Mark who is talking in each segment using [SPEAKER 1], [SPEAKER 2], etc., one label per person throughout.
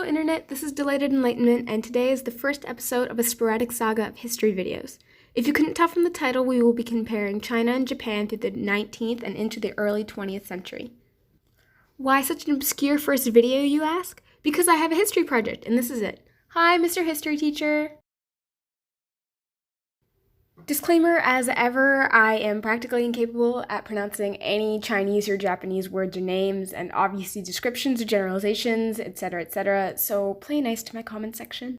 [SPEAKER 1] Internet, this is Delighted Enlightenment, and today is the first episode of a sporadic saga of history videos. If you couldn't tell from the title, we will be comparing China and Japan through the 19th and into the early 20th century. Why such an obscure first video, you ask? Because I have a history project, and this is it. Hi, Mr. History Teacher! Disclaimer, as ever, I am practically incapable at pronouncing any Chinese or Japanese words or names, and obviously descriptions or generalizations, etc., so play nice to my comment section.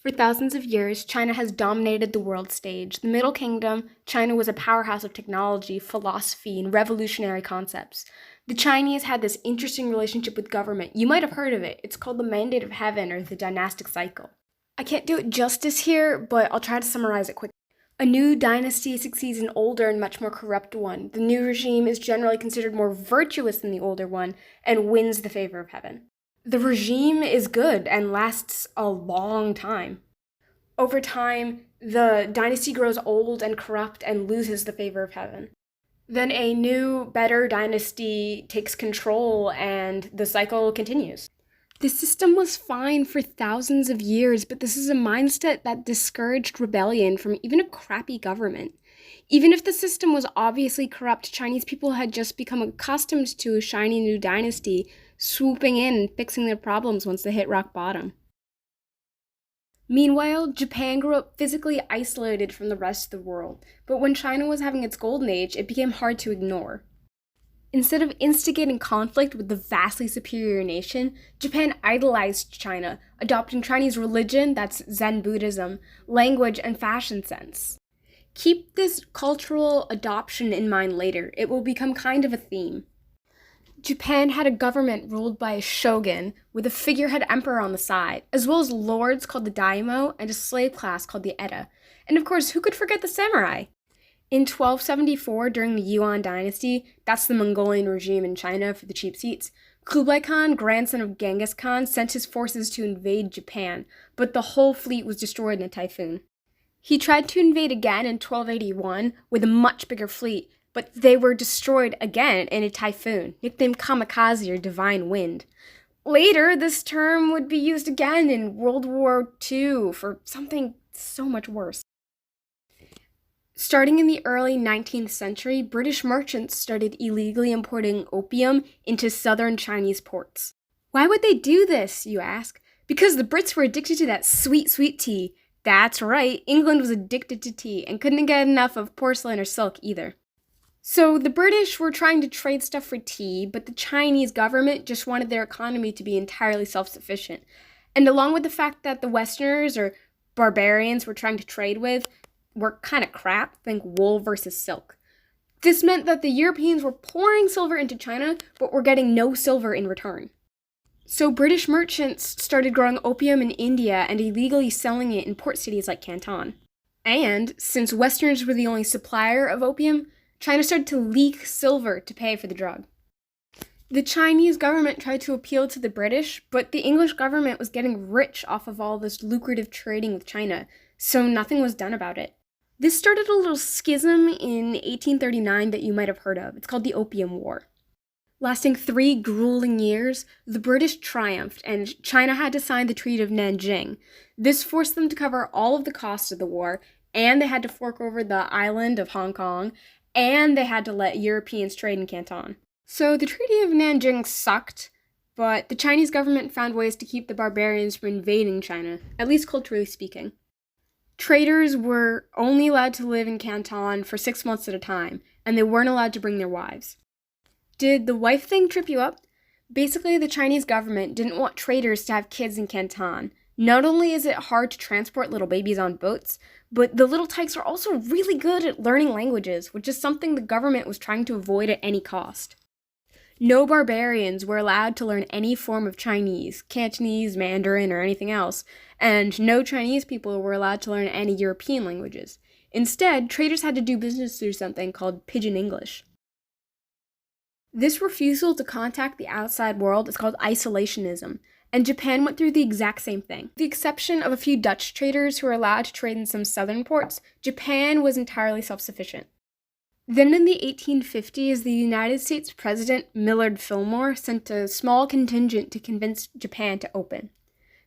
[SPEAKER 1] For thousands of years, China has dominated the world stage. The Middle Kingdom, China was a powerhouse of technology, philosophy, and revolutionary concepts. The Chinese had this interesting relationship with government. You might have heard of it. It's called the Mandate of Heaven, or the dynastic cycle. I can't do it justice here, but I'll try to summarize it quickly. A new dynasty succeeds an older and much more corrupt one. The new regime is generally considered more virtuous than the older one and wins the favor of heaven. The regime is good and lasts a long time. Over time, the dynasty grows old and corrupt and loses the favor of heaven. Then a new, better dynasty takes control and the cycle continues. The system was fine for thousands of years, but this is a mindset that discouraged rebellion from even a crappy government. Even if the system was obviously corrupt, Chinese people had just become accustomed to a shiny new dynasty swooping in and fixing their problems once they hit rock bottom. Meanwhile, Japan grew up physically isolated from the rest of the world, but when China was having its golden age, it became hard to ignore. Instead of instigating conflict with the vastly superior nation, Japan idolized China, adopting Chinese religion, that's Zen Buddhism, language, and fashion sense. Keep this cultural adoption in mind later. It will become kind of a theme. Japan had a government ruled by a shogun with a figurehead emperor on the side, as well as lords called the daimyo and a slave class called the eta. And of course, who could forget the samurai? In 1274, during the Yuan dynasty, that's the Mongolian regime in China for the cheap seats, Kublai Khan, grandson of Genghis Khan, sent his forces to invade Japan, but the whole fleet was destroyed in a typhoon. He tried to invade again in 1281 with a much bigger fleet, but they were destroyed again in a typhoon, nicknamed kamikaze or divine wind. Later, this term would be used again in World War II for something so much worse. Starting in the early 19th century, British merchants started illegally importing opium into southern Chinese ports. Why would they do this, you ask? Because the Brits were addicted to that sweet, sweet tea. That's right, England was addicted to tea and couldn't get enough of porcelain or silk either. So the British were trying to trade stuff for tea, but the Chinese government just wanted their economy to be entirely self-sufficient. And along with the fact that the Westerners, or barbarians, were trying to trade with, were kind of crap, think wool versus silk. This meant that the Europeans were pouring silver into China, but were getting no silver in return. So British merchants started growing opium in India and illegally selling it in port cities like Canton. And, since Westerners were the only supplier of opium, China started to leak silver to pay for the drug. The Chinese government tried to appeal to the British, but the English government was getting rich off of all this lucrative trading with China, so nothing was done about it. This started a little schism in 1839 that you might have heard of. It's called the Opium War. Lasting 3 grueling years, the British triumphed, and China had to sign the Treaty of Nanjing. This forced them to cover all of the costs of the war, and they had to fork over the island of Hong Kong, and they had to let Europeans trade in Canton. So the Treaty of Nanjing sucked, but the Chinese government found ways to keep the barbarians from invading China, at least culturally speaking. Traders were only allowed to live in Canton for 6 months at a time, and they weren't allowed to bring their wives. Did the wife thing trip you up? Basically, the Chinese government didn't want traders to have kids in Canton. Not only is it hard to transport little babies on boats, but the little tykes are also really good at learning languages, which is something the government was trying to avoid at any cost. No barbarians were allowed to learn any form of Chinese, Cantonese, Mandarin, or anything else, and no Chinese people were allowed to learn any European languages. Instead, traders had to do business through something called Pidgin English. This refusal to contact the outside world is called isolationism, and Japan went through the exact same thing. With the exception of a few Dutch traders who were allowed to trade in some southern ports, Japan was entirely self-sufficient. Then in the 1850s, the United States President Millard Fillmore sent a small contingent to convince Japan to open.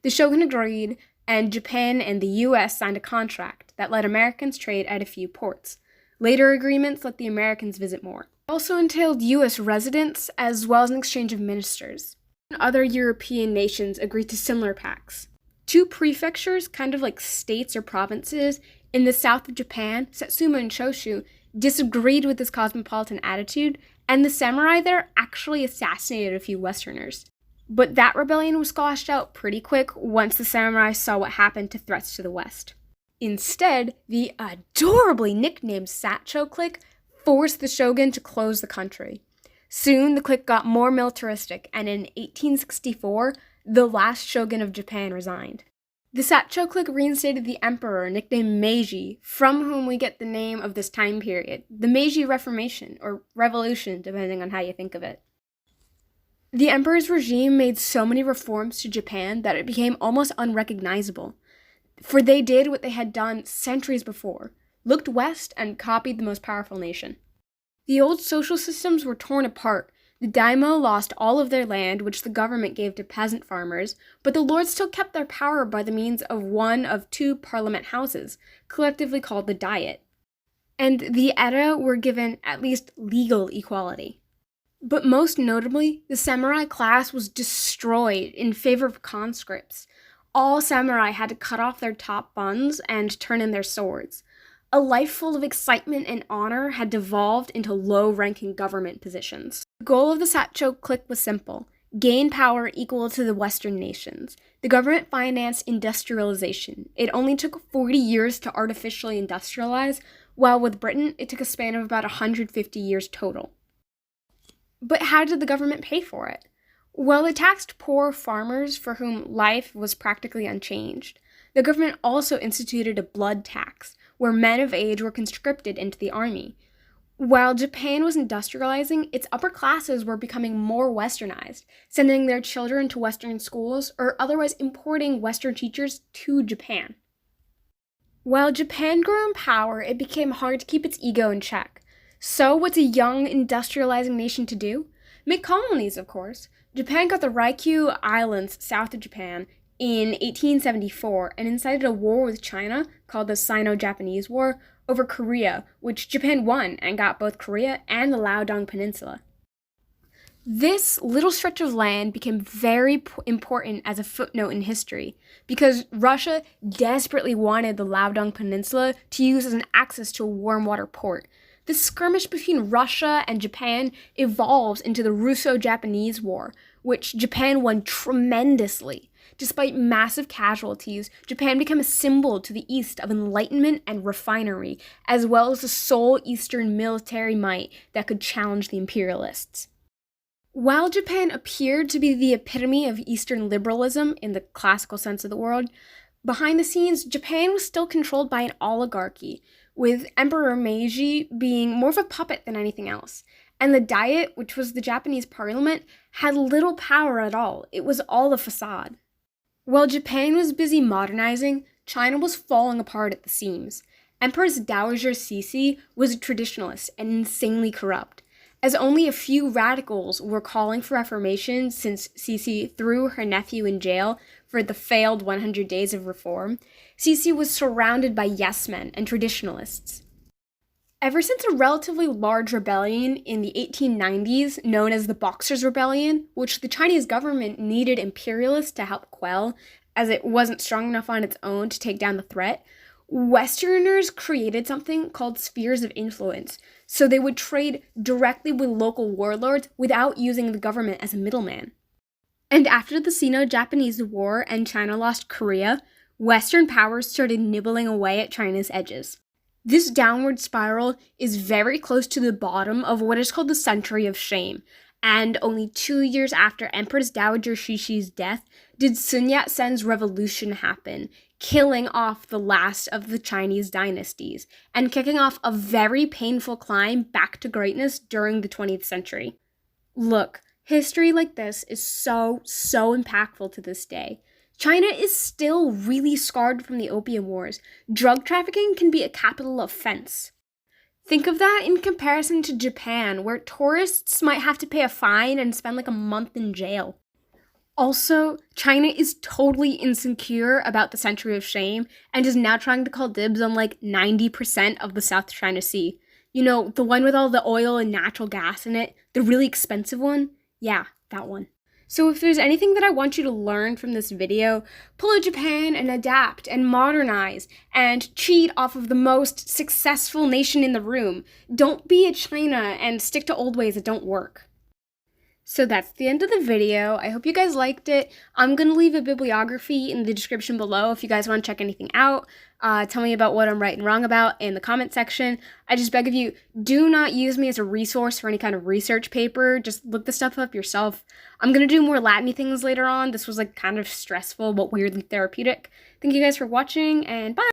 [SPEAKER 1] The shogun agreed, and Japan and the U.S. signed a contract that let Americans trade at a few ports. Later agreements let the Americans visit more. It also entailed U.S. residents as well as an exchange of ministers. Other European nations agreed to similar pacts. Two prefectures, kind of like states or provinces, in the south of Japan, Satsuma and Choshu, disagreed with this cosmopolitan attitude, and the samurai there actually assassinated a few Westerners. But that rebellion was squashed out pretty quick once the samurai saw what happened to threats to the West. Instead, the adorably nicknamed Satcho clique forced the shogun to close the country. Soon, the clique got more militaristic, and in 1864, the last shogun of Japan resigned. The Satcho clique reinstated the emperor, nicknamed Meiji, from whom we get the name of this time period, the Meiji Reformation, or Revolution, depending on how you think of it. The emperor's regime made so many reforms to Japan that it became almost unrecognizable, for they did what they had done centuries before, looked west and copied the most powerful nation. The old social systems were torn apart. The daimyo lost all of their land, which the government gave to peasant farmers, but the lords still kept their power by the means of one of two parliament houses, collectively called the Diet. And the Eta were given at least legal equality. But most notably, the samurai class was destroyed in favor of conscripts. All samurai had to cut off their top buns and turn in their swords. A life full of excitement and honor had devolved into low-ranking government positions. The goal of the Satcho clique was simple: gain power equal to the Western nations. The government financed industrialization. It only took 40 years to artificially industrialize, while with Britain, it took a span of about 150 years total. But how did the government pay for it? Well, it taxed poor farmers for whom life was practically unchanged. The government also instituted a blood tax, where men of age were conscripted into the army. While Japan was industrializing, its upper classes were becoming more westernized, sending their children to Western schools or otherwise importing Western teachers to Japan. While Japan grew in power, it became hard to keep its ego in check. So what's a young, industrializing nation to do? Make colonies, of course. Japan got the Ryukyu Islands south of Japan in 1874 and incited a war with China called the Sino-Japanese War over Korea, which Japan won and got both Korea and the Liaodong Peninsula. This little stretch of land became very important as a footnote in history because Russia desperately wanted the Liaodong Peninsula to use as an access to a warm water port. This skirmish between Russia and Japan evolves into the Russo-Japanese War, which Japan won tremendously. Despite massive casualties, Japan became a symbol to the east of enlightenment and refinery, as well as the sole Eastern military might that could challenge the imperialists. While Japan appeared to be the epitome of Eastern liberalism in the classical sense of the word, behind the scenes, Japan was still controlled by an oligarchy, with Emperor Meiji being more of a puppet than anything else. And the Diet, which was the Japanese parliament, had little power at all. It was all a facade. While Japan was busy modernizing, China was falling apart at the seams. Empress Dowager Cixi was a traditionalist and insanely corrupt. As only a few radicals were calling for reformation since Cixi threw her nephew in jail for the failed 100 Days of Reform, Cixi was surrounded by yes-men and traditionalists. Ever since a relatively large rebellion in the 1890s, known as the Boxers' Rebellion, which the Chinese government needed imperialists to help quell, as it wasn't strong enough on its own to take down the threat, Westerners created something called spheres of influence, so they would trade directly with local warlords without using the government as a middleman. And after the Sino-Japanese War and China lost Korea, Western powers started nibbling away at China's edges. This downward spiral is very close to the bottom of what is called the Century of Shame, and only 2 years after Empress Dowager Cixi's death did Sun Yat-sen's revolution happen, killing off the last of the Chinese dynasties, and kicking off a very painful climb back to greatness during the 20th century. Look, history like this is so impactful to this day. China is still really scarred from the Opium Wars. Drug trafficking can be a capital offense. Think of that in comparison to Japan, where tourists might have to pay a fine and spend like a month in jail. Also, China is totally insecure about the Century of Shame and is now trying to call dibs on like 90% of the South China Sea. You know, the one with all the oil and natural gas in it, the really expensive one? Yeah, that one. So if there's anything that I want you to learn from this video, pull a Japan and adapt and modernize and cheat off of the most successful nation in the room. Don't be a China and stick to old ways that don't work. So that's the end of the video. I hope you guys liked it. I'm going to leave a bibliography in the description below if you guys want to check anything out. Tell me about what I'm right and wrong about in the comment section. I just beg of you, do not use me as a resource for any kind of research paper. Just look the stuff up yourself. I'm going to do more Latin-y things later on. This was like kind of stressful but weirdly therapeutic. Thank you guys for watching, and bye!